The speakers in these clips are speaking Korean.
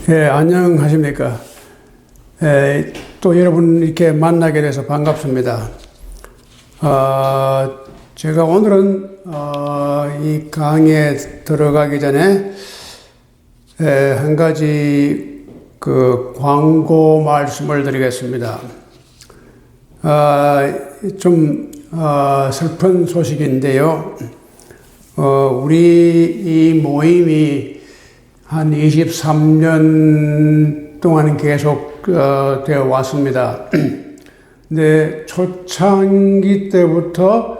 네, 안녕하십니까. 또 여러분 이렇게 만나게 돼서 반갑습니다. 제가 오늘은 이 강의에 들어가기 전에 한 가지 그 광고 말씀을 드리겠습니다. 좀 슬픈 소식인데요. 우리 이 모임이 한 23년 동안 계속 되어 왔습니다. 근데 초창기 때부터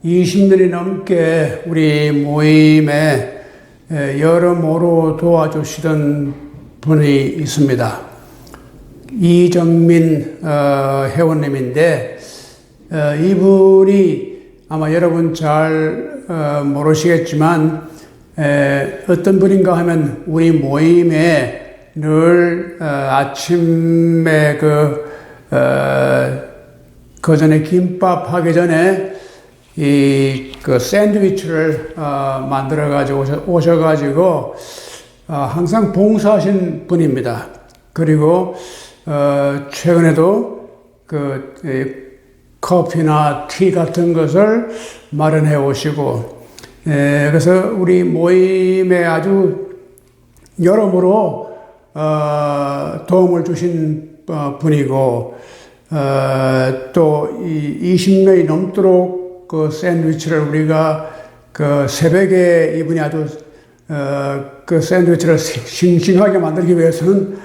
20년이 넘게 우리 모임에 여러모로 도와주시던 분이 있습니다. 이정민 회원님인데 이분이 아마 여러분 잘 모르시겠지만 어떤 분인가 하면 우리 모임에 늘 아침에 그 전에 김밥 하기 전에 그 샌드위치를 만들어 가지고 오셔가지고 항상 봉사하신 분입니다. 그리고 최근에도 커피나 티 같은 것을 마련해 오시고, 그래서 우리 모임에 아주 여러모로 도움을 주신 분이고, 또 20년이 넘도록 그 샌드위치를 우리가 그 새벽에 이분이 아주 그 샌드위치를 싱싱하게 만들기 위해서는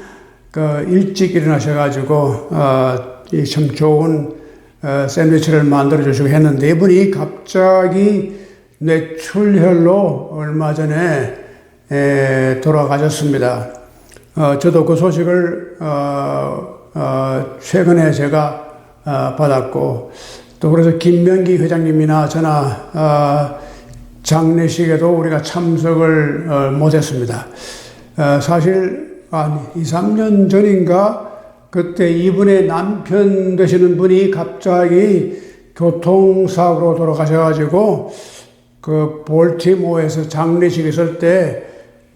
그 일찍 일어나셔가지고 참 좋은 샌드위치를 만들어 주시고 했는데, 이분이 갑자기 뇌출혈로 얼마 전에 돌아가셨습니다. 저도 그 소식을 최근에 제가 받았고, 또 그래서 김명기 회장님이나 저나 장례식에도 우리가 참석을 못했습니다. 사실 한 2, 3년 전인가 그때 이분의 남편 되시는 분이 갑자기 교통사고로 돌아가셔가지고 그 볼티모어에서 장례식 있을 때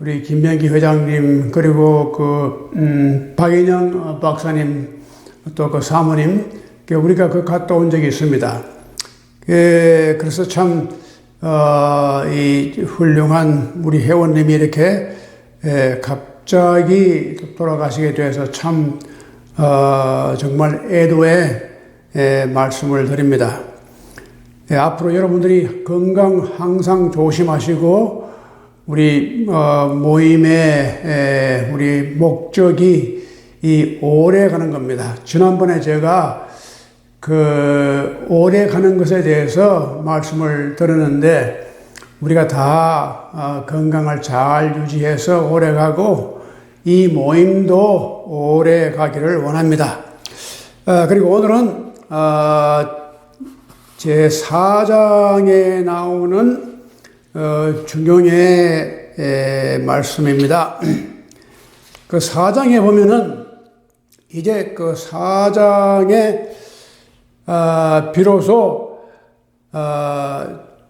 우리 김명기 회장님, 그리고 박인영 박사님, 또 그 사모님, 우리가 갔다 온 적이 있습니다. 그래서 참 이 훌륭한 우리 회원님이 이렇게 갑자기 돌아가시게 돼서 참 정말 애도의 말씀을 드립니다. 앞으로 여러분들이 건강 항상 조심하시고, 우리 모임의 우리 목적이 이 오래 가는 겁니다. 지난번에 제가 그 오래 가는 것에 대해서 말씀을 드렸는데, 우리가 다 건강을 잘 유지해서 오래 가고 이 모임도 오래 가기를 원합니다. 그리고 오늘은 제 4장에 나오는 중용의 말씀입니다. 그 4장에 보면은 이제 그 4장에 비로소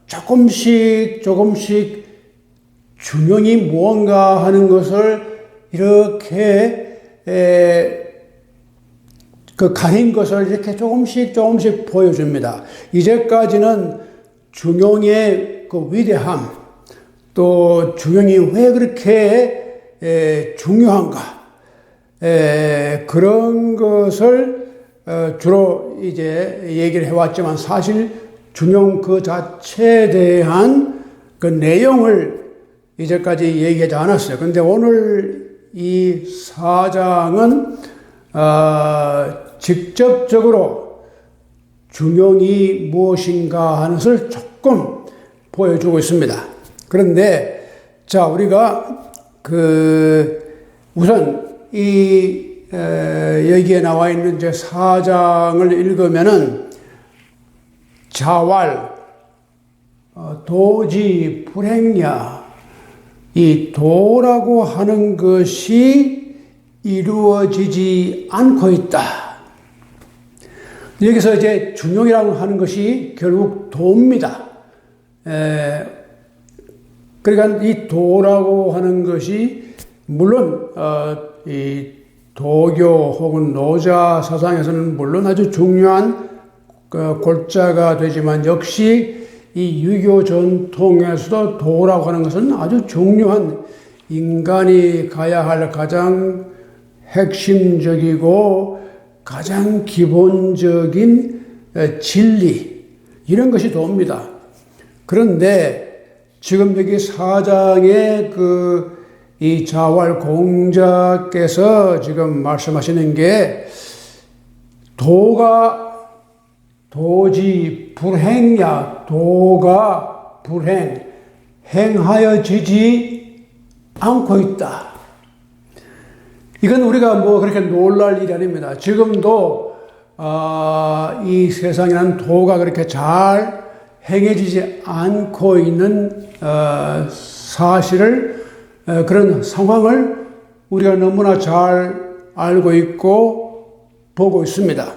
조금씩 중용이 무언가 하는 것을 이렇게 그 가린 것을 이렇게 조금씩 보여줍니다. 이제까지는 중용의 그 위대함, 또 중용이 왜 그렇게 중요한가, 그런 것을 주로 이제 얘기를 해왔지만, 사실 중용 그 자체에 대한 그 내용을 이제까지 얘기하지 않았어요. 그런데 오늘 이 4장은 직접적으로 중용이 무엇인가 하는 것을 조금 보여주고 있습니다. 그런데 자, 우리가 우선 여기에 나와 있는 이제 4장을 읽으면은 자활, 도지, 불행야, 이 도라고 하는 것이 이루어지지 않고 있다. 여기서 이제 중용이라고 하는 것이 결국 도입니다. 그러니까 이 도라고 하는 것이 물론 이 도교 혹은 노자 사상에서는 물론 아주 중요한 골자가 되지만 역시 이 유교 전통에서도 도라고 하는 것은 아주 중요한 인간이 가야 할 가장 핵심적이고 가장 기본적인 진리, 이런 것이 도입니다. 그런데 지금 여기 사장의 이 자활 공자께서 지금 말씀하시는 게 도지 불행야, 도가 행하여지지 않고 있다. 이건 우리가 뭐 그렇게 놀랄 일이 아닙니다. 지금도 이 세상에는 도가 그렇게 잘 행해지지 않고 있는 사실을, 그런 상황을 우리가 너무나 잘 알고 있고 보고 있습니다.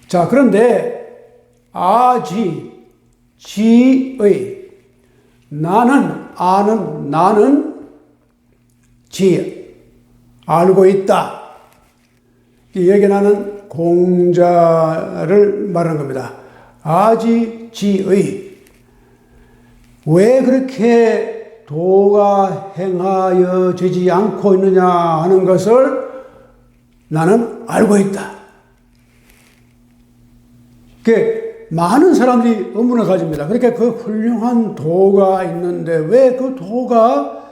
자, 그런데 지의, 나는 알고 있다. 여기는 공자를 말하는 겁니다. 지의, 왜 그렇게 도가 행하여지지 않고 있느냐 하는 것을 나는 알고 있다. 많은 사람들이 의문을 가집니다. 그러니까 그 훌륭한 도가 있는데 왜 그 도가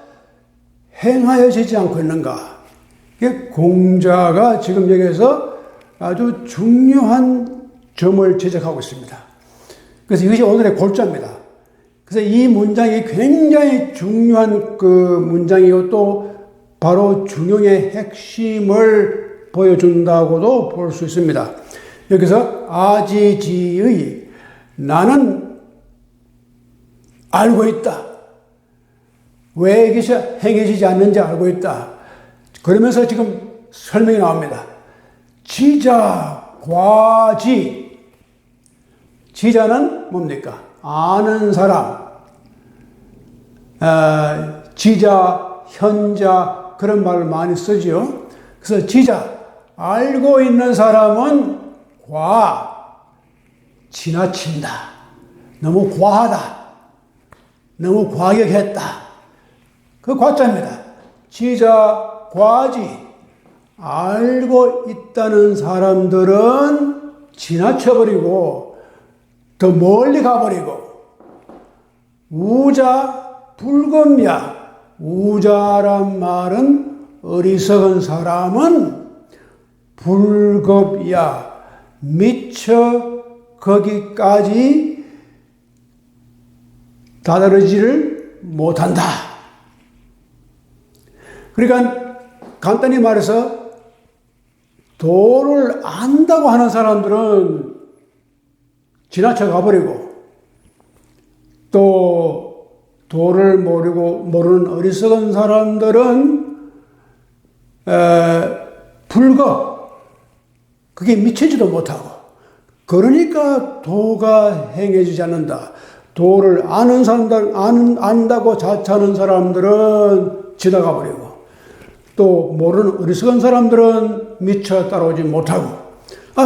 행하여지지 않고 있는가? 공자가 지금 여기에서 아주 중요한 점을 지적하고 있습니다. 그래서 이것이 오늘의 골자입니다. 그래서 이 문장이 굉장히 중요한 그 문장이고 또 바로 중용의 핵심을 보여준다고도 볼 수 있습니다. 여기서 지의, 나는 알고 있다. 왜 이것이 행해지지 않는지 알고 있다. 그러면서 지금 설명이 나옵니다. 지자, 과지. 지자는 뭡니까? 아는 사람. 지자, 현자, 그런 말을 많이 쓰지요. 그래서 지자, 알고 있는 사람은 지나친다. 너무 과하다. 너무 과격했다. 그 과자입니다. 지자, 과지. 알고 있다는 사람들은 지나쳐버리고 더 멀리 가버리고, 우자, 불검야. 우자란 말은 어리석은 사람은 불겁야. 미처 거기까지 다다르지를 못한다. 그러니까 간단히 말해서 도를 안다고 하는 사람들은 지나쳐 가버리고, 또 도를 모르는 어리석은 사람들은 불겁, 그게 미치지도 못하고, 그러니까 도가 행해지지 않는다. 도를 아는 사람들, 안다고 자처하는 사람들은 지나가 버리고, 또 모르는 어리석은 사람들은 미처 따라오지 못하고,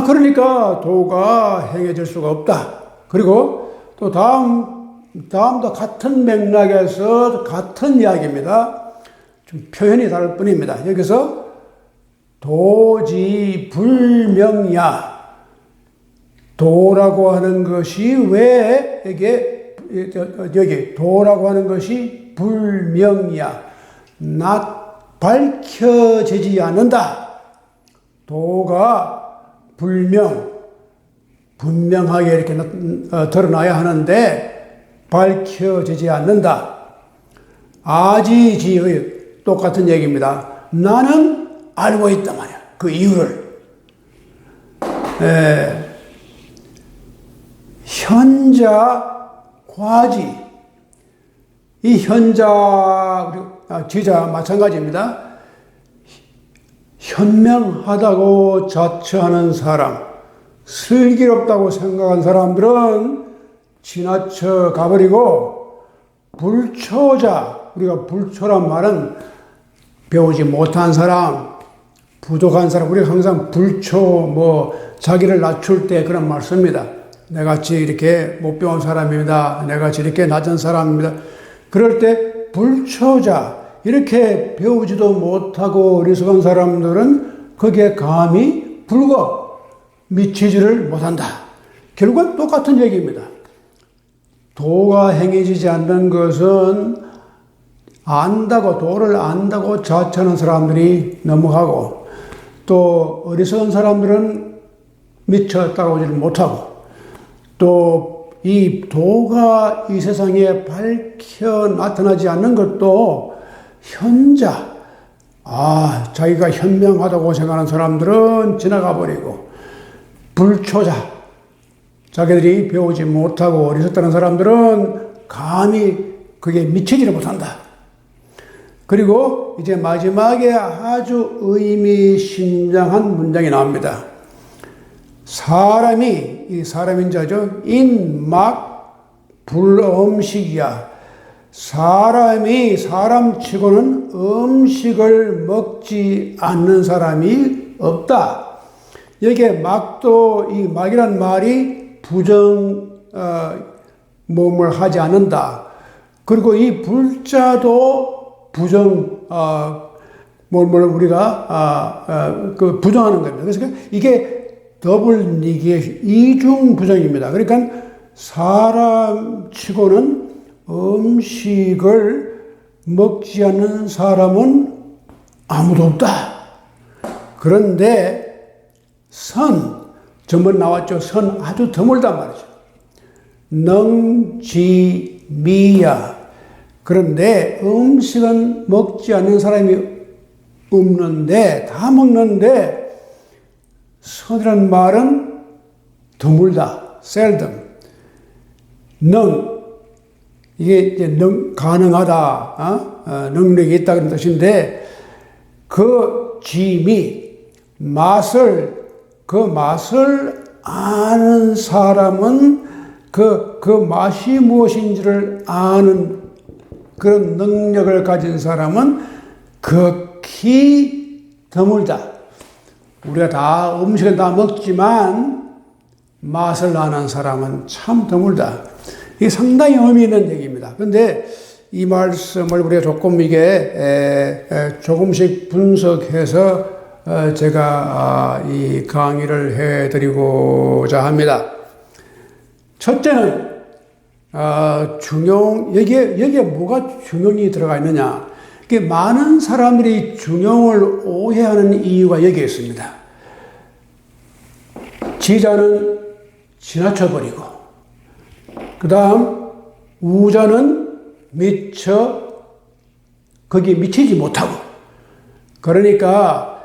그러니까 도가 행해질 수가 없다. 그리고 또 다음도 같은 맥락에서 같은 이야기입니다. 좀 표현이 다를 뿐입니다. 여기서 도지 불명야. 도라고 하는 것이 왜 여기 도라고 하는 것이 불명야. 밝혀지지 않는다. 도가 분명하게 이렇게 드러나야 하는데 밝혀지지 않는다. 지의, 똑같은 얘기입니다. 나는 알고 있단 말이야. 그 이유를. 현자, 과지. 이 현자, 지자 마찬가지입니다. 현명하다고 자처하는 사람, 슬기롭다고 생각한 사람들은 지나쳐 가버리고, 불초자, 우리가 불초란 말은 배우지 못한 사람, 부족한 사람, 우리가 항상 불초, 자기를 낮출 때 그런 말 씁니다. 내같이 이렇게 못 배운 사람입니다. 내같이 이렇게 낮은 사람입니다. 그럴 때 불초자, 이렇게 배우지도 못하고 어리석은 사람들은 거기에 감히 불고 미치지를 못한다. 결국은 똑같은 얘기입니다. 도가 행해지지 않는 것은 도를 안다고 자처하는 사람들이 넘어가고, 또 어리석은 사람들은 미처 따라오지를 못하고, 또 이 도가 이 세상에 밝혀 나타나지 않는 것도 현자, 자기가 현명하다고 생각하는 사람들은 지나가 버리고, 불초자, 자기들이 배우지 못하고 어리석다는 사람들은 감히 그게 미치지를 못한다. 그리고 이제 마지막에 아주 의미심장한 문장이 나옵니다. 이 사람인 자죠. 인막 불음식이야. 사람이 사람치고는 음식을 먹지 않는 사람이 없다. 여기에 막도, 이 막이란 말이 몸을 하지 않는다. 그리고 이 불자도 우리가 부정하는 겁니다. 그래서 이게 더블 니게이션, 이중 부정입니다. 그러니까 사람치고는 음식을 먹지 않는 사람은 아무도 없다. 그런데 전번 나왔죠. 선 아주 드물단 말이죠. 능지미야. 그런데 음식은 먹지 않는 사람이 없는데, 다 먹는데, 선이라는 말은 드물다, seldom. 이게 이제 가능하다, 능력이 있다 그런 뜻인데, 그 맛을 아는 사람은 그 맛이 무엇인지를 아는 그런 능력을 가진 사람은 극히 드물다. 우리가 다 음식을 다 먹지만 맛을 아는 사람은 참 드물다. 이게 상당히 의미 있는 얘기입니다. 그런데 이 말씀을 우리가 조금 조금씩 분석해서 제가 이 강의를 해드리고자 합니다. 첫째는 여기에 뭐가 중용이 들어가 있느냐? 많은 사람들이 중용을 오해하는 이유가 여기에 있습니다. 지자는 지나쳐버리고, 그 다음 우자는 미처 거기에 미치지 못하고, 그러니까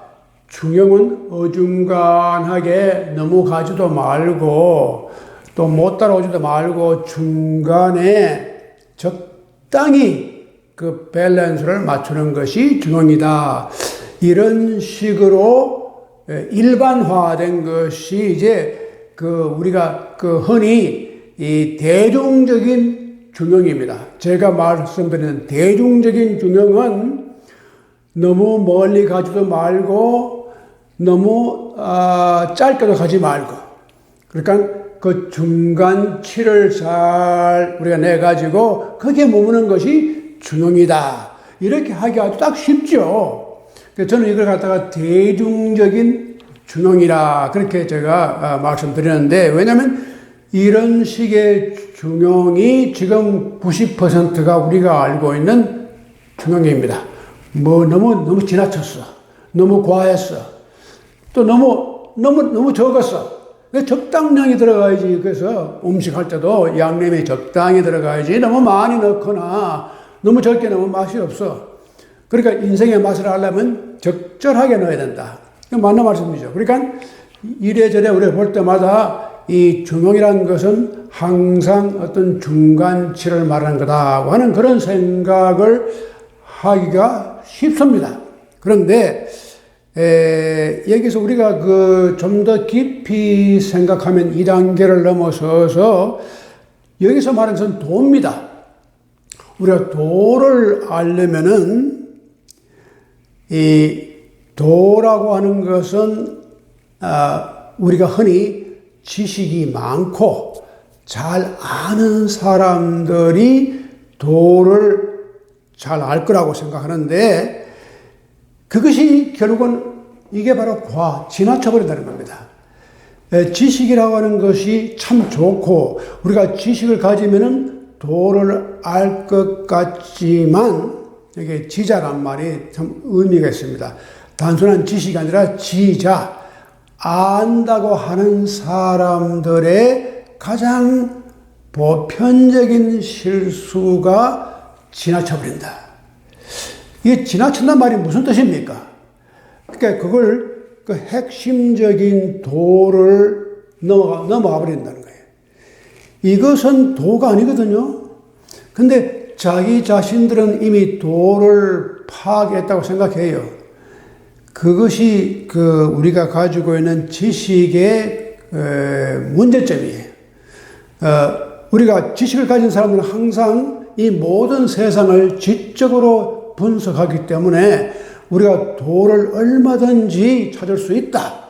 중용은 어중간하게 넘어가지도 말고 또 못 따라오지도 말고 중간에 적당히 그 밸런스를 맞추는 것이 중용이다. 이런 식으로 일반화된 것이 이제 우리가 흔히 이 대중적인 중용입니다. 제가 말씀드리는 대중적인 중용은 너무 멀리 가지도 말고 너무 짧게도 가지 말고, 그러니까 그 중간치를 잘 우리가 내가지고 거기에 머무는 것이 중용이다. 이렇게 하기 아주 딱 쉽죠. 그래서 저는 이걸 갖다가 대중적인 중용이라 그렇게 제가 말씀드리는데, 왜냐하면 이런 식의 중용이 지금 90%가 우리가 알고 있는 중용입니다. 너무 지나쳤어. 너무 과했어. 또 너무 적었어. 적당량이 들어가야지. 그래서 음식할 때도 양념이 적당히 들어가야지. 너무 많이 넣거나 너무 적게 넣으면 맛이 없어. 그러니까 인생의 맛을 알려면 적절하게 넣어야 된다. 맞는 말씀이죠. 그러니까 이래저래 우리가 볼 때마다 이 중용이라는 것은 항상 어떤 중간치를 말하는 거다 하는 그런 생각을 하기가 쉽습니다. 그런데 여기서 우리가 좀 더 깊이 생각하면 2단계를 넘어서서 여기서 말하는 것은 도입니다. 우리가 도를 알려면은 이 도라고 하는 것은 우리가 흔히 지식이 많고 잘 아는 사람들이 도를 잘 알 거라고 생각하는데 그것이 결국은 이게 바로 지나쳐버린다는 겁니다. 지식이라고 하는 것이 참 좋고 우리가 지식을 가지면은 도를 알 것 같지만 이게 지자란 말이 참 의미가 있습니다. 단순한 지식이 아니라 지자, 안다고 하는 사람들의 가장 보편적인 실수가 지나쳐버린다. 이게 지나친단 말이 무슨 뜻입니까? 그러니까 그걸 그 핵심적인 도를 넘어가 버린다는 거예요. 이것은 도가 아니거든요. 근데 자기 자신들은 이미 도를 파악했다고 생각해요. 그것이 우리가 가지고 있는 지식의 문제점이에요. 우리가 지식을 가진 사람들은 항상 이 모든 세상을 지적으로 분석하기 때문에 우리가 도를 얼마든지 찾을 수 있다.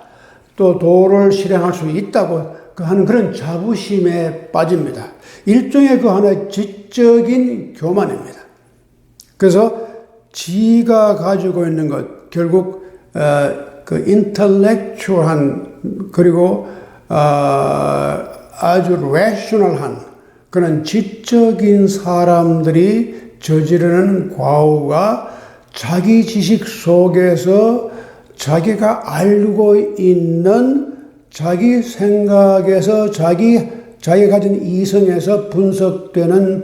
또 도를 실행할 수 있다고 하는 그런 자부심에 빠집니다. 일종의 하나의 지적인 교만입니다. 그래서 지가 가지고 있는 것, 결국 인텔렉추얼한 그리고 아주 레셔널한 그런 지적인 사람들이 저지르는 과오가 자기 지식 속에서 자기가 알고 있는 자기 생각에서 자기가 가진 이성에서 분석되는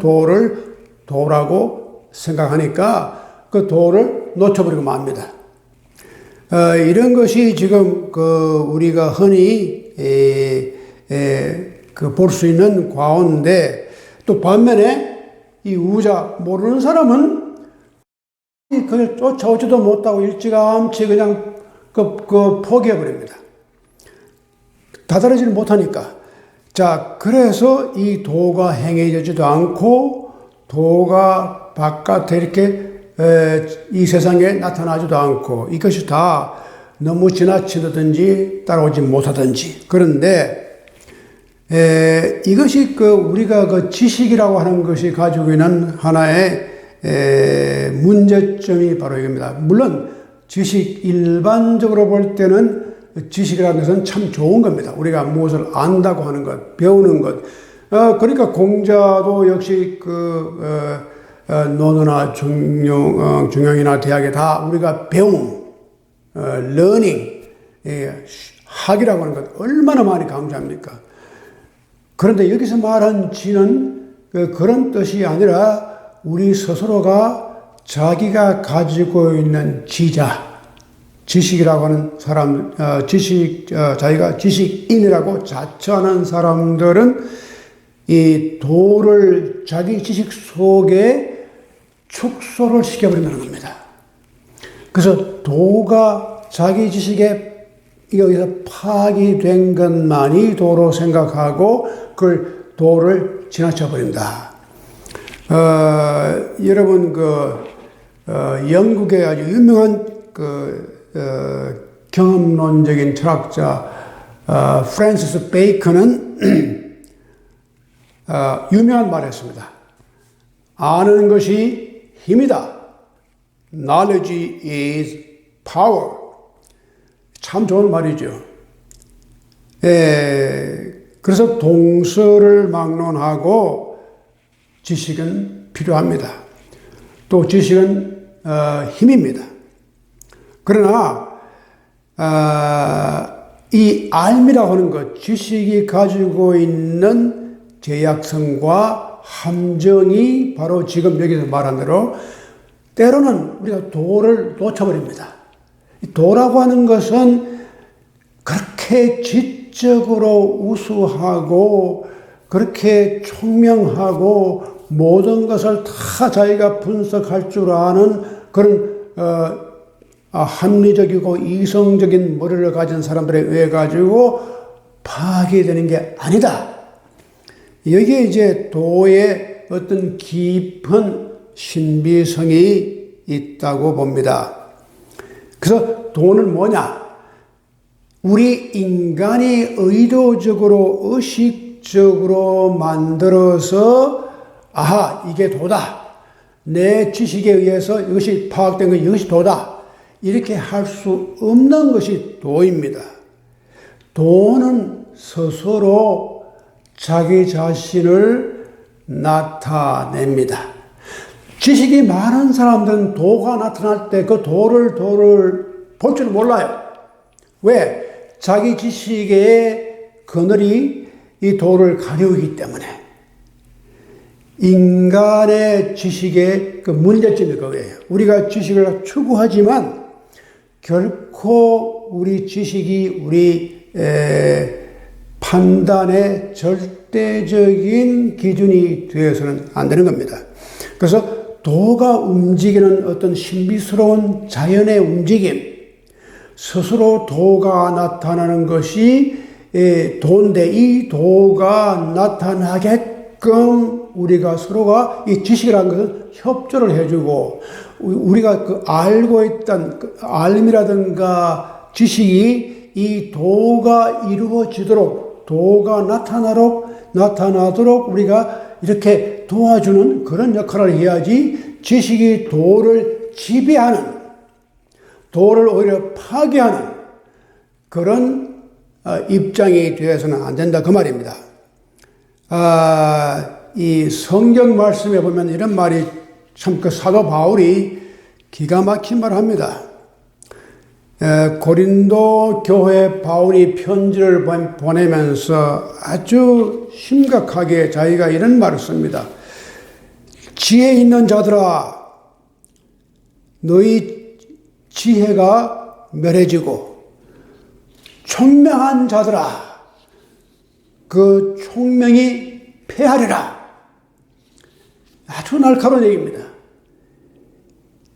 도라고 생각하니까 그 도를 놓쳐버리고 맙니다. 이런 것이 지금 우리가 흔히 볼 수 있는 과오인데 또 반면에 이 우자 모르는 사람은 그걸 쫓아오지도 못하고 일찌감치 그냥 포기해버립니다. 다다르지를 못하니까. 자, 그래서 이 도가 행해지지도 않고 도가 바깥에 이렇게 이 세상에 나타나지도 않고 이것이 다 너무 지나치든지 따라오지 못하든지. 그런데 이것이 우리가 지식이라고 하는 것이 가지고 있는 하나의 문제점이 바로 이겁니다. 물론 지식 일반적으로 볼 때는 지식이라는 것은 참 좋은 겁니다. 우리가 무엇을 안다고 하는 것, 배우는 것. 그러니까 공자도 역시 논어나 중용이나 대학에 다 우리가 배움, learning, 학이라고 하는 것 얼마나 많이 강조합니까? 그런데 여기서 말한 지는 그런 뜻이 아니라 우리 스스로가 자기가 가지고 있는 지식이라고 하는 사람, 자기가 지식인이라고 자처하는 사람들은 이 도를 자기 지식 속에 축소를 시켜버린다는 겁니다. 그래서 도가 자기 지식에 여기서 파악이 된 것만이 도로 생각하고 그걸 도를 지나쳐버린다. 여러분, 영국의 아주 유명한 경험론적인 철학자, 프랜시스 베이컨은, 유명한 말을 했습니다. 아는 것이 힘이다. Knowledge is power. 참 좋은 말이죠. 그래서 동서를 막론하고 지식은 필요합니다. 또 지식은 힘입니다. 그러나 이 알미라고 하는 것, 지식이 가지고 있는 제약성과 함정이 바로 지금 여기서 말한 대로 때로는 우리가 도를 놓쳐버립니다. 도라고 하는 것은 그렇게 지적으로 우수하고 그렇게 총명하고 모든 것을 다 자기가 분석할 줄 아는 그런 합리적이고 이성적인 머리를 가진 사람들에 의해 가지고 파악이 되는 게 아니다. 여기에 이제 도의 어떤 깊은 신비성이 있다고 봅니다. 그래서 돈은 뭐냐? 우리 인간이 의도적으로 의식적으로 만들어서 아하, 이게 도다. 내 지식에 의해서 이것이 파악된 것, 이것이 도다. 이렇게 할 수 없는 것이 도입니다. 도는 스스로 자기 자신을 나타냅니다. 지식이 많은 사람들은 도가 나타날 때 그 도를 볼 줄 몰라요. 왜? 자기 지식의 그늘이 이 도를 가리우기 때문에. 인간의 지식의 그 문제점이 그거예요. 우리가 지식을 추구하지만 결코 우리 지식이 우리 판단의 절대적인 기준이 되어서는 안 되는 겁니다. 그래서 도가 움직이는 어떤 신비스러운 자연의 움직임, 스스로 도가 나타나는 것이 도인데 이 도가 나타나게끔 우리가 서로가 이 지식이라는 것은 협조를 해주고 우리가 그 알고 있던 그 알미라든가 지식이 이 도가 이루어지도록 도가 나타나도록 우리가 이렇게 도와주는 그런 역할을 해야지 지식이 도를 지배하는 도를 오히려 파괴하는 그런 입장이 되어서는 안 된다 그 말입니다. 이 성경 말씀에 보면 이런 말이 참 그 사도 바울이 기가 막힌 말을 합니다. 고린도 교회 바울이 편지를 보내면서 아주 심각하게 자기가 이런 말을 씁니다. 지혜 있는 자들아, 너희 지혜가 멸해지고 총명한 자들아, 그 총명이 패하리라. 아주 날카로운 얘기입니다.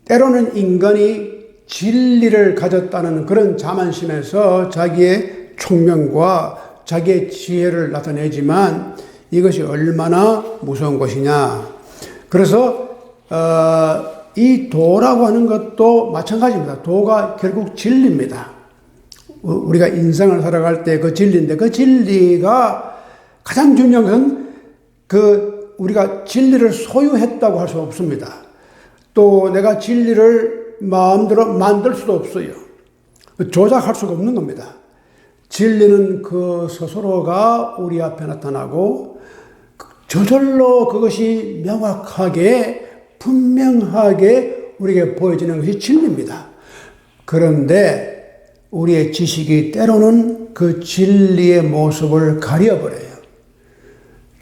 때로는 인간이 진리를 가졌다는 그런 자만심에서 자기의 총명과 자기의 지혜를 나타내지만 이것이 얼마나 무서운 것이냐. 그래서 이 도라고 하는 것도 마찬가지입니다. 도가 결국 진리입니다. 우리가 인생을 살아갈 때 그 진리인데 그 진리가 가장 중요한 것은 우리가 진리를 소유했다고 할 수 없습니다. 또 내가 진리를 마음대로 만들 수도 없어요. 조작할 수가 없는 겁니다. 진리는 그 스스로가 우리 앞에 나타나고 저절로 그것이 명확하게 분명하게 우리에게 보여지는 것이 진리입니다. 그런데 우리의 지식이 때로는 그 진리의 모습을 가려버려요.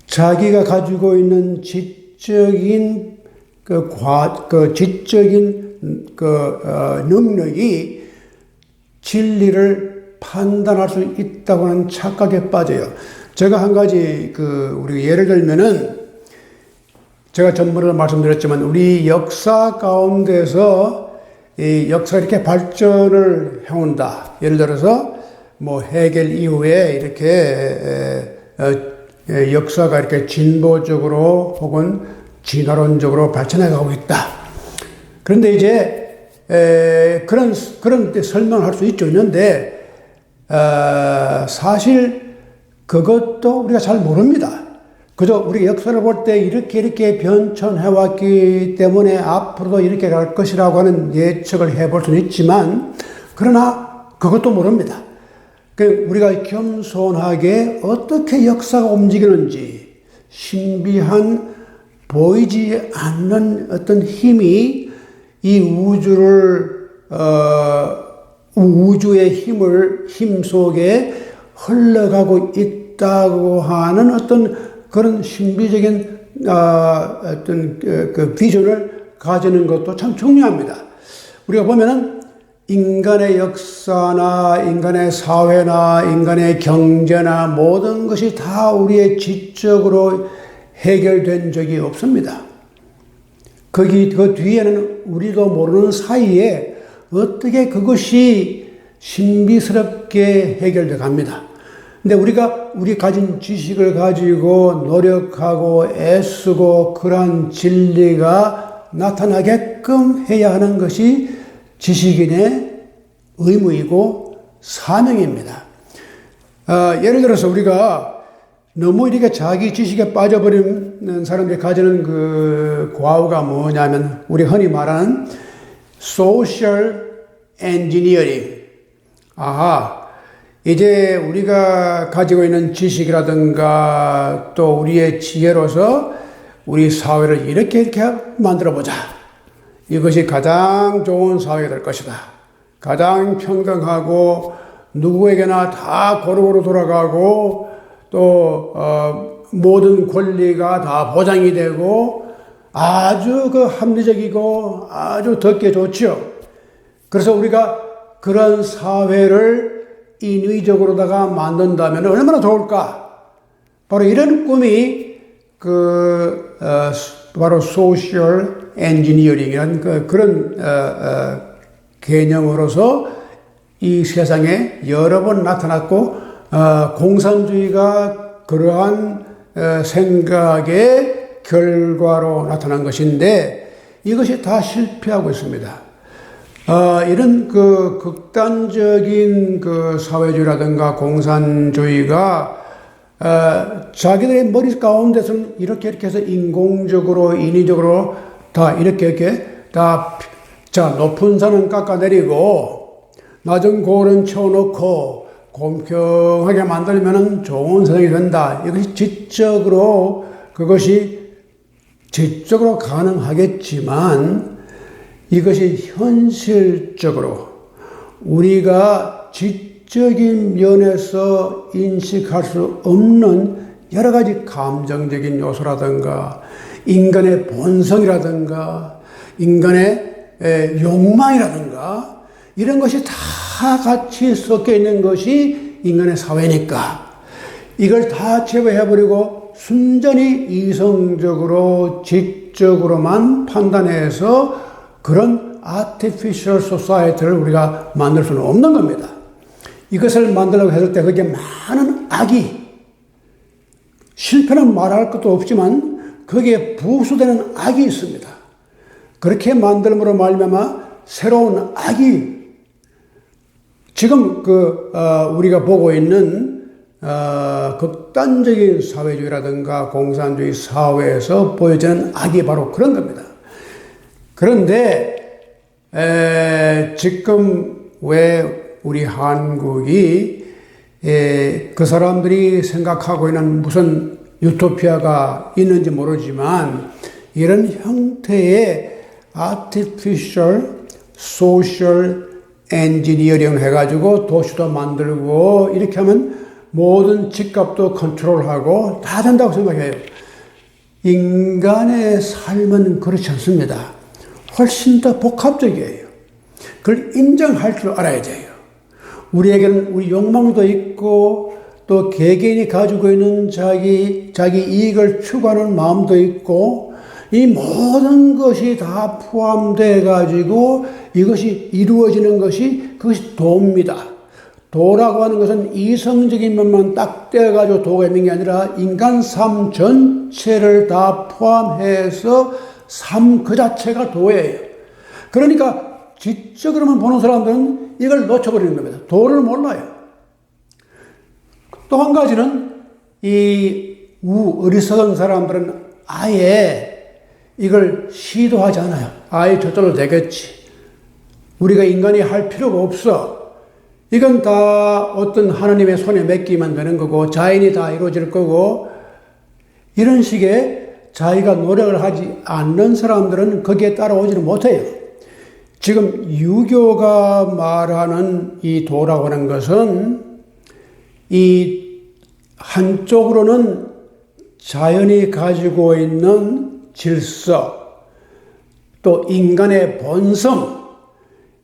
자기가 가지고 있는 지적인 능력이 진리를 판단할 수 있다고 하는 착각에 빠져요. 제가 한 가지 우리 예를 들면은 제가 전번에도 말씀드렸지만 우리 역사 가운데서 이 역사가 이렇게 발전을 해온다. 예를 들어서 뭐 해겔 이후에 이렇게 역사가 이렇게 진보적으로 혹은 진화론적으로 발전해 가고 있다. 그런데 이제 그런 때 설명을 할 수 있죠. 있는데 사실 그것도 우리가 잘 모릅니다. 그저 우리 역사를 볼 때 이렇게 변천해 왔기 때문에 앞으로도 이렇게 갈 것이라고 하는 예측을 해볼 수는 있지만 그러나 그것도 모릅니다. 우리가 겸손하게 어떻게 역사가 움직이는지 신비한 보이지 않는 어떤 힘이 이 우주의 힘 속에 흘러가고 있다고 하는 어떤 그런 신비적인 어떤 그 비전을 가지는 것도 참 중요합니다. 우리가 보면은 인간의 역사나 인간의 사회나 인간의 경제나 모든 것이 다 우리의 지적으로 해결된 적이 없습니다. 그 뒤에는 우리도 모르는 사이에 어떻게 그것이 신비스럽게 해결돼 갑니다. 근데 우리 가진 지식을 가지고 노력하고 애쓰고 그러한 진리가 나타나게끔 해야 하는 것이 지식인의 의무이고 사명입니다. 예를 들어서 우리가 너무 이렇게 자기 지식에 빠져버리는 사람들이 가지는 그 과오가 뭐냐면 우리 흔히 말하는 social engineering. 이제 우리가 가지고 있는 지식이라든가 또 우리의 지혜로서 우리 사회를 이렇게 만들어 보자. 이것이 가장 좋은 사회가 될 것이다. 가장 평등하고 누구에게나 다 고루고루 돌아가고 또 모든 권리가 다 보장이 되고 아주 그 합리적이고 아주 듣기 좋지요. 그래서 우리가 그런 사회를 인위적으로다가 만든다면 얼마나 좋을까? 바로 이런 꿈이 바로 소셜 엔지니어링이라는 그런 개념으로서 이 세상에 여러 번 나타났고 공산주의가 그러한 생각의 결과로 나타난 것인데 이것이 다 실패하고 있습니다. 이런 그 극단적인 그 사회주의라든가 공산주의가 자기들의 머리 가운데서는 이렇게 해서 인공적으로 인위적으로 다 이렇게 다 높은 산은 깎아내리고 낮은 고을은 채워놓고 공평하게 만들면 좋은 세상이 된다. 이것이 지적으로 가능하겠지만 이것이 현실적으로 우리가 지적인 면에서 인식할 수 없는 여러 가지 감정적인 요소라든가 인간의 본성이라든가 인간의 욕망이라든가 이런 것이 다 같이 섞여 있는 것이 인간의 사회니까 이걸 다 제거해버리고 순전히 이성적으로 지적으로만 판단해서 그런 artificial society를 우리가 만들 수는 없는 겁니다. 이것을 만들려고 했을 때 거기에 많은 악이 실패는 말할 것도 없지만 거기에 부수되는 악이 있습니다. 그렇게 만들므로 말미암아 새로운 악이 지금 우리가 보고 있는 극단적인 사회주의라든가 공산주의 사회에서 보여지는 악이 바로 그런 겁니다. 그런데 지금 왜 우리 한국이 그 사람들이 생각하고 있는 무슨 유토피아가 있는지 모르지만 이런 형태의 artificial social engineering 해가지고 도시도 만들고 이렇게 하면 모든 집값도 컨트롤하고 다 된다고 생각해요. 인간의 삶은 그렇지 않습니다. 훨씬 더 복합적이에요. 그걸 인정할 줄 알아야 돼요. 우리에게는 우리 욕망도 있고 또 개개인이 가지고 있는 자기 이익을 추구하는 마음도 있고 이 모든 것이 다 포함돼 가지고 이것이 이루어지는 그것이 도입니다. 도라고 하는 것은 이성적인 면만 딱 떼어가지고 도가 있는 게 아니라 인간 삶 전체를 다 포함해서 삶 그 자체가 도예요. 그러니까 지적으로만 보는 사람들은 이걸 놓쳐버리는 겁니다. 도를 몰라요. 또 한 가지는 어리석은 사람들은 아예 이걸 시도하지 않아요. 아예 저절로 되겠지. 우리가 인간이 할 필요가 없어. 이건 다 어떤 하나님의 손에 맡기면 되는 거고 자연이 다 이루어질 거고 이런 식의 자기가 노력을 하지 않는 사람들은 거기에 따라오지는 못해요. 지금 유교가 말하는 이 도라고 하는 것은 이 한쪽으로는 자연이 가지고 있는 질서, 또 인간의 본성,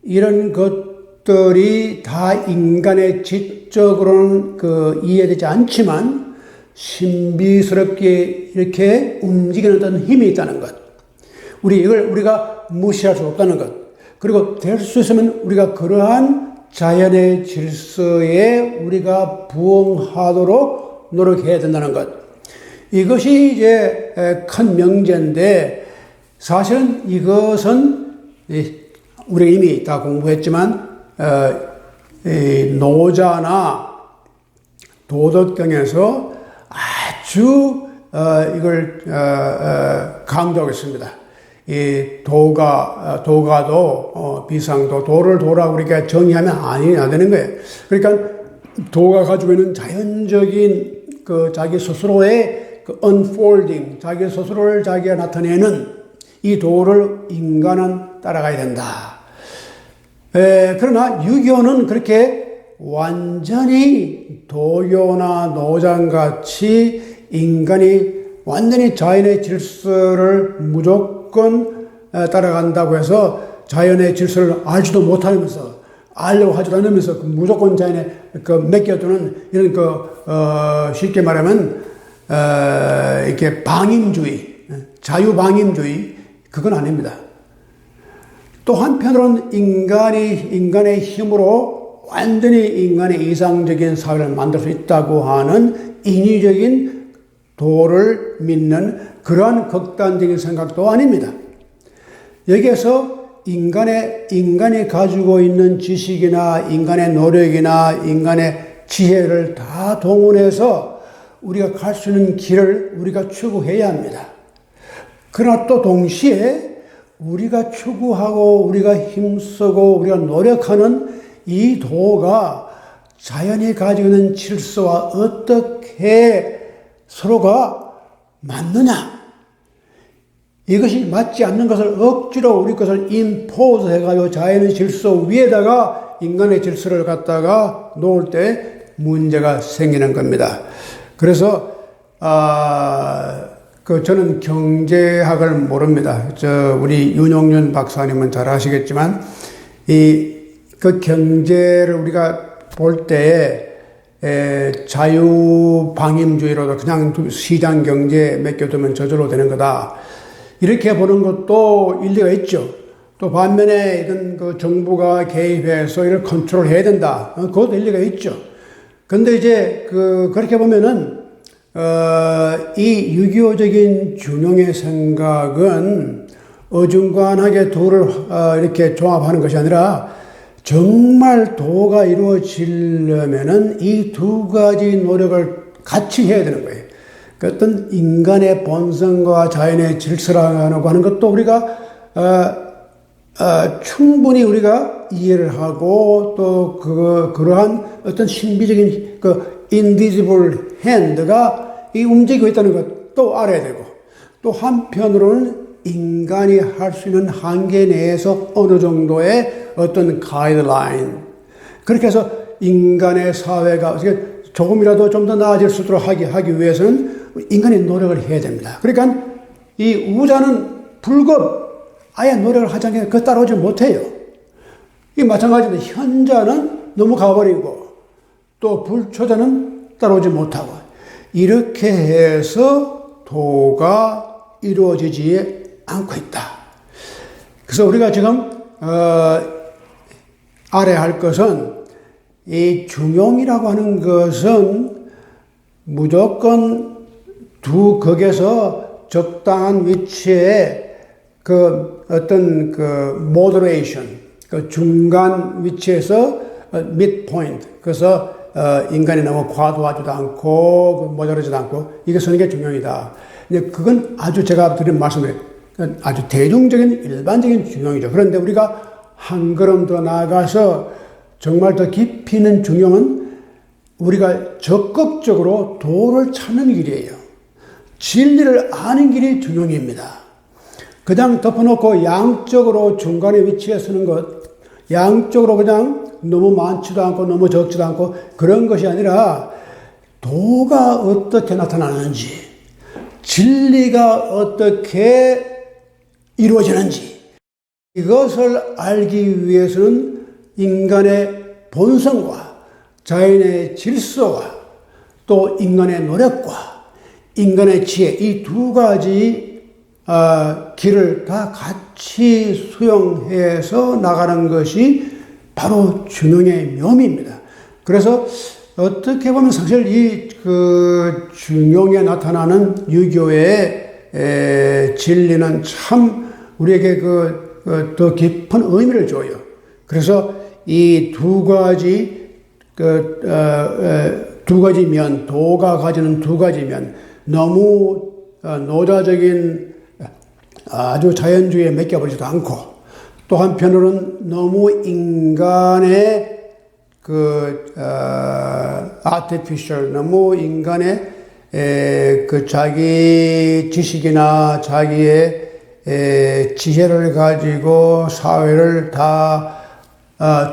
이런 것들이 다 인간의 지적으로는 이해되지 않지만 신비스럽게 이렇게 움직이는 어떤 힘이 있다는 것. 이걸 우리가 무시할 수 없다는 것. 그리고 될 수 있으면 우리가 그러한 자연의 질서에 우리가 부응하도록 노력해야 된다는 것. 이것이 이제 큰 명제인데 사실은 이것은 우리가 이미 다 공부했지만 이 노자나 도덕경에서 아주 이걸 강조하고 있습니다. 이 도가도 비상도 도를 도라고 우리가 정의하면 안 되는 거예요. 그러니까 도가 가지고 있는 자연적인 그 자기 스스로의 그 unfolding, 자기 스스로를 자기가 나타내는 이 도를 인간은 따라가야 된다. 그러나 유교는 그렇게 완전히 도교나 노장같이 인간이 완전히 자연의 질서를 무조건 따라간다고 해서 자연의 질서를 알지도 못하면서 알려고 하지도 않으면서 무조건 자연에 맡겨두는 이런 쉽게 말하면 이렇게 방임주의, 자유방임주의 그건 아닙니다. 또 한편으로는 인간의 힘으로 완전히 인간의 이상적인 사회를 만들 수 있다고 하는 인위적인 도를 믿는 그러한 극단적인 생각도 아닙니다. 여기에서 인간이 가지고 있는 지식이나 인간의 노력이나 인간의 지혜를 다 동원해서 우리가 갈 수 있는 길을 우리가 추구해야 합니다. 그러나 또 동시에 우리가 추구하고 우리가 힘쓰고 우리가 노력하는 이 도가 자연이 가지고 있는 질서와 어떻게 서로가 맞느냐? 이것이 맞지 않는 것을 억지로 우리 것을 임포즈 해가지고 자연의 질서 위에다가 인간의 질서를 갖다가 놓을 때 문제가 생기는 겁니다. 그래서 저는 경제학을 모릅니다. 우리 윤용윤 박사님은 잘 아시겠지만 그 경제를 우리가 볼 때에 자유방임주의로도 그냥 시장 경제에 맡겨두면 저절로 되는 거다. 이렇게 보는 것도 일리가 있죠. 또 반면에 이런 그 정부가 개입해서 이를 컨트롤해야 된다. 그것도 일리가 있죠. 근데 이제 그렇게 보면은 이 유교적인 준용의 생각은 어중간하게 도를 이렇게 종합하는 것이 아니라 정말 도가 이루어지려면은 이 두 가지 노력을 같이 해야 되는 거예요. 그 어떤 인간의 본성과 자연의 질서라고 하는 것도 우리가 충분히 우리가 이해를 하고 또 그러한 어떤 신비적인 invisible hand가 이 움직이고 있다는 것도 알아야 되고 또 한편으로는 인간이 할 수 있는 한계 내에서 어느 정도의 어떤 가이드라인 그렇게 해서 인간의 사회가 조금이라도 좀 더 나아질 수 있도록 하기 위해서는 인간이 노력을 해야 됩니다. 그러니까 이 우자는 불급 아예 노력을 하지 않게 그거 따라오지 못해요. 이 마찬가지로 현자는 너무 가버리고 또 불초자는 따라오지 못하고 이렇게 해서 도가 이루어지지 않고 있다. 그래서 우리가 지금 알아야 할 것은 이 중용이라고 하는 것은 무조건 두 극에서 적당한 위치에 어떤 moderation, 중간 위치에서 midpoint, 그래서 인간이 너무 과도하지도 않고 모자라지도 않고 이게 서는 게 중용이다. 그건 아주 제가 드린 말씀에 아주 대중적인 일반적인 중용이죠. 그런데 우리가 한 걸음 더 나아가서 정말 더 깊이 있는 중용은 우리가 적극적으로 도를 찾는 길이에요. 진리를 아는 길이 중용입니다. 그냥 덮어놓고 양쪽으로 중간에 위치해 서는 것, 양쪽으로 그냥 너무 많지도 않고 너무 적지도 않고 그런 것이 아니라 도가 어떻게 나타나는지, 진리가 어떻게 이루어지는지 이것을 알기 위해서는 인간의 본성과 자연의 질서와 또 인간의 노력과 인간의 지혜 이 두 가지 길을 다 같이 수용해서 나가는 것이 바로 중용의 묘미입니다. 그래서 어떻게 보면 사실 이 중용에 나타나는 유교의 진리는 참 우리에게 더 깊은 의미를 줘요. 그래서 이 두 가지 두 가지 면, 도가 가지는 두 가지 면, 너무 노자적인 아주 자연주의에 맡겨버리지도 않고, 또 한편으로는 너무 인간의 artificial, 너무 인간의 자기 지식이나 자기의 지혜를 가지고 사회를 다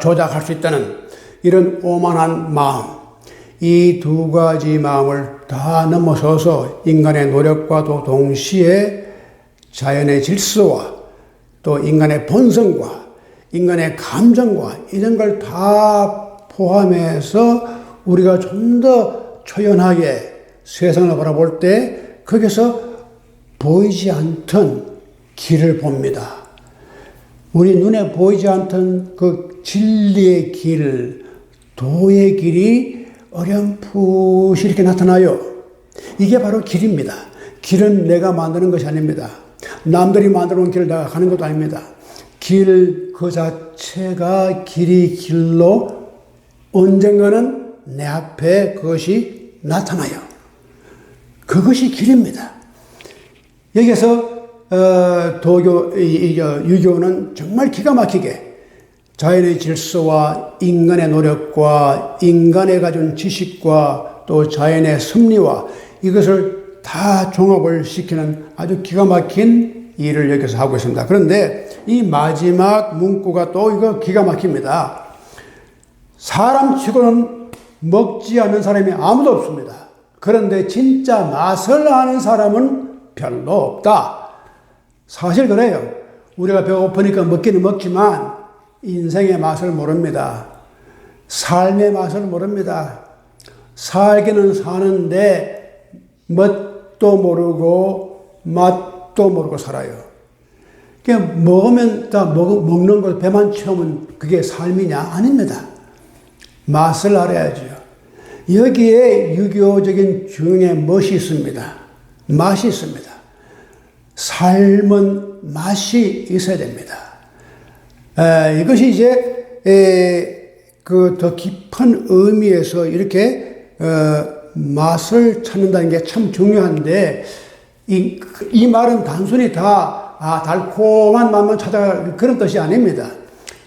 조작할 수 있다는 이런 오만한 마음, 이 두 가지 마음을 다 넘어서서 인간의 노력과도 동시에 자연의 질서와 또 인간의 본성과 인간의 감정과 이런 걸 다 포함해서 우리가 좀 더 초연하게 세상을 바라볼 때 거기서 보이지 않던 길을 봅니다. 우리 눈에 보이지 않던 그 진리의 길, 도의 길이 어렴풋이 이렇게 나타나요. 이게 바로 길입니다. 길은 내가 만드는 것이 아닙니다. 남들이 만들어 놓은 길을 내가 가는 것도 아닙니다. 길 그 자체가 길이 길로 언젠가는 내 앞에 그것이 나타나요. 그것이 길입니다. 여기서 유교는 정말 기가 막히게 자연의 질서와 인간의 노력과 인간의 가진 지식과 또 자연의 섭리와 이것을 다 종합을 시키는 아주 기가 막힌 일을 여기서 하고 있습니다. 그런데 이 마지막 문구가 또 이거 기가 막힙니다. 사람 치고는 먹지 않는 사람이 아무도 없습니다. 그런데 진짜 맛을 아는 사람은 별로 없다. 사실 그래요. 우리가 배고프니까 먹기는 먹지만 인생의 맛을 모릅니다. 삶의 맛을 모릅니다. 살기는 사는데 멋도 모르고 맛도 모르고 살아요. 그냥 먹으면 다 먹는 거 배만 채우면 그게 삶이냐? 아닙니다. 맛을 알아야죠. 여기에 유교적인 중의 멋이 있습니다. 맛이 있습니다. 삶은 맛이 있어야 됩니다. 이것이 이제 더 깊은 의미에서 이렇게 맛을 찾는다는 게 참 중요한데 이 말은 단순히 다 달콤한 맛만 찾아갈 그런 뜻이 아닙니다.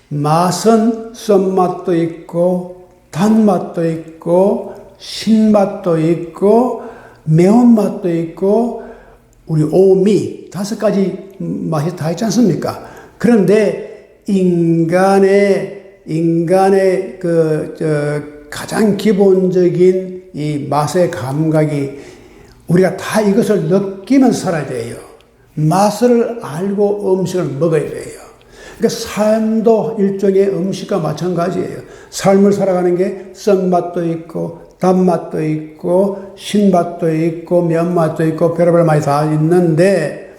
맛은 쓴맛도 있고 단맛도 있고 신맛도 있고 매운맛도 있고 우리 오미 5가지 맛이 다 있지 않습니까? 그런데 인간의 가장 기본적인 이 맛의 감각이 우리가 다 이것을 느끼면서 살아야 돼요. 맛을 알고 음식을 먹어야 돼요. 그러니까 삶도 일종의 음식과 마찬가지예요. 삶을 살아가는 게 쓴맛도 있고 단맛도 있고 신맛도 있고 면맛도 있고 별의별 맛이 다 있는데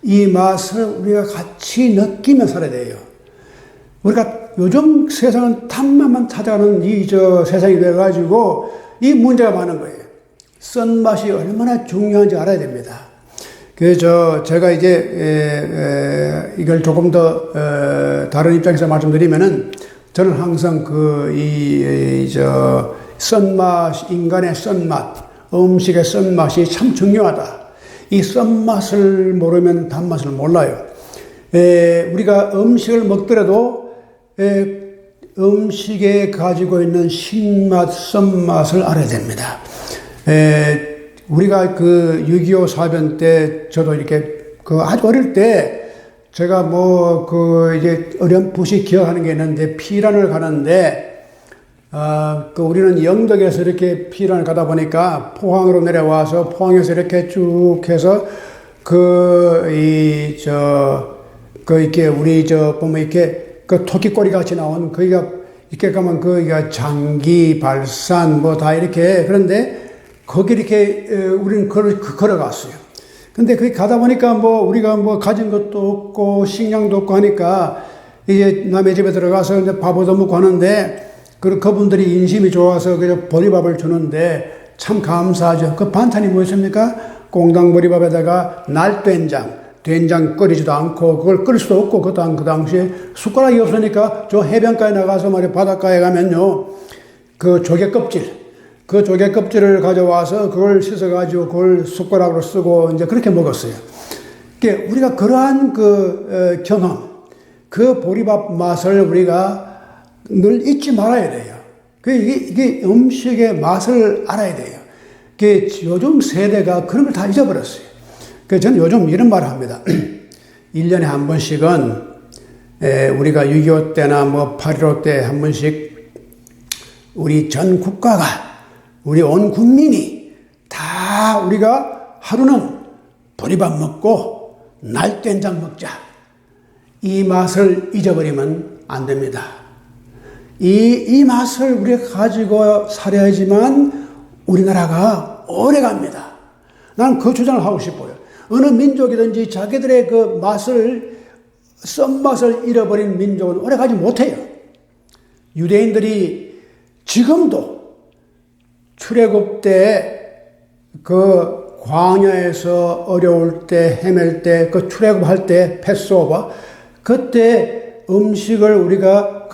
이 맛을 우리가 같이 느끼며 살아야 돼요. 우리가 요즘 세상은 단맛만 찾아가는 세상이 돼가지고 이 문제가 많은 거예요. 쓴맛이 얼마나 중요한지 알아야 됩니다. 그래서 제가 이제 이걸 조금 더 다른 입장에서 말씀드리면은 저는 항상 쓴맛, 인간의 쓴맛, 음식의 쓴맛이 참 중요하다. 이 쓴맛을 모르면 단맛을 몰라요. 우리가 음식을 먹더라도 음식에 가지고 있는 신맛, 쓴맛을 알아야 됩니다. 우리가 6.25 사변 때 저도 이렇게 아주 어릴 때 제가 이제 어렴풋이 기억하는 게 있는데 피란을 가는데 우리는 영덕에서 이렇게 피란을 가다 보니까 포항으로 내려와서 포항에서 이렇게 쭉 해서 이렇게 우리 보면 이렇게 토끼꼬리 같이 나온 거기가 이렇게 가면 거기가 장기, 발산 다 이렇게 그런데 거기 이렇게 우리는 걸어갔어요. 근데 거기 가다 보니까 우리가 가진 것도 없고 식량도 없고 하니까 이제 남의 집에 들어가서 이제 밥을 얻어먹고 하는데 그분들이 인심이 좋아서 그냥 보리밥을 주는데 참 감사하죠. 그 반찬이 뭐였습니까? 꽁당 보리밥에다가 날된장, 된장 끓이지도 않고 그걸 끓일 수도 없고 그 당시에 숟가락이 없으니까 저 해변가에 나가서 말이야 바닷가에 가면요 그 조개 껍질을 가져와서 그걸 씻어가지고 그걸 숟가락으로 쓰고 이제 그렇게 먹었어요. 그러니까 우리가 그러한 그 경험, 그 보리밥 맛을 우리가 늘 잊지 말아야 돼요. 이게 음식의 맛을 알아야 돼요. 요즘 세대가 그런 걸 다 잊어버렸어요. 그래서 저는 요즘 이런 말을 합니다. 1년에 한 번씩은 우리가 6.25 때나 뭐 8.15 때 한 번씩 우리 전 국가가 우리 온 국민이 다 우리가 하루는 보리밥 먹고 날된장 먹자. 이 맛을 잊어버리면 안 됩니다. 이 맛을 우리가 가지고 살아야지만 우리나라가 오래 갑니다. 나는 그 주장을 하고 싶어요. 어느 민족이든지 자기들의 그 맛을, 썬맛을 잃어버린 민족은 오래 가지 못해요. 유대인들이 지금도 출애굽 때 그 광야에서 어려울 때, 헤맬 때, 그 출애굽할 때, 패스오버, 그때 음식을 우리가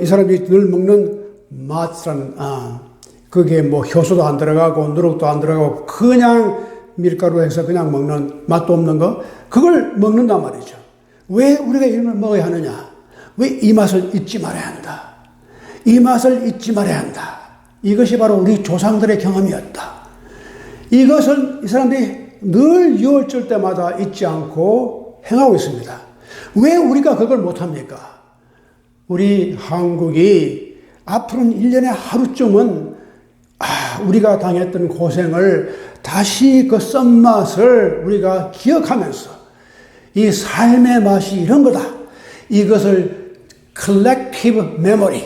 이 사람들이 늘 먹는 마트란, 그게 뭐 효소도 안 들어가고 누룩도 안 들어가고 그냥 밀가루 해서 그냥 먹는 맛도 없는 거, 그걸 먹는단 말이죠. 왜 우리가 이런 걸 먹어야 하느냐? 왜 이 맛을 잊지 말아야 한다? 이 맛을 잊지 말아야 한다. 이것이 바로 우리 조상들의 경험이었다. 이것을 이 사람들이 늘 6월절 때마다 잊지 않고 행하고 있습니다. 왜 우리가 그걸 못합니까? 우리 한국이 앞으로는 1년에 하루쯤은 우리가 당했던 고생을 다시 그 썬맛을 우리가 기억하면서 이 삶의 맛이 이런 거다. 이것을 collective memory,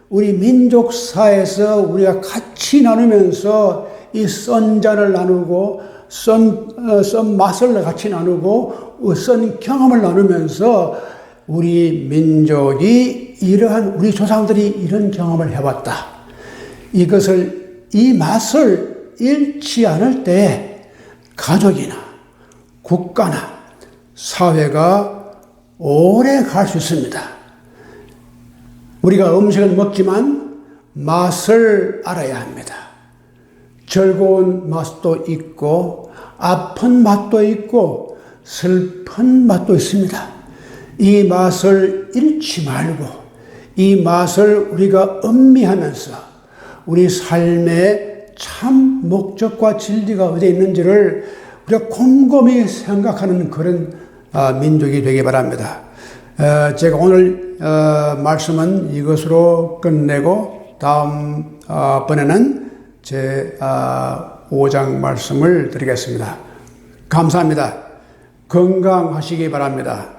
우리 민족사에서 우리가 같이 나누면서 이 썬잔을 나누고 썬맛을 같이 나누고 썬 경험을 나누면서 우리 민족이 이러한 우리 조상들이 이런 경험을 해왔다. 이 맛을 잃지 않을 때 가족이나 국가나 사회가 오래 갈 수 있습니다. 우리가 음식을 먹지만 맛을 알아야 합니다. 즐거운 맛도 있고 아픈 맛도 있고 슬픈 맛도 있습니다. 이 맛을 잃지 말고 이 맛을 우리가 음미하면서 우리 삶의 참 목적과 진리가 어디에 있는지를 우리가 곰곰이 생각하는 그런 민족이 되기 바랍니다. 제가 오늘 말씀은 이것으로 끝내고 다음 번에는 제 5장 말씀을 드리겠습니다. 감사합니다. 건강하시기 바랍니다.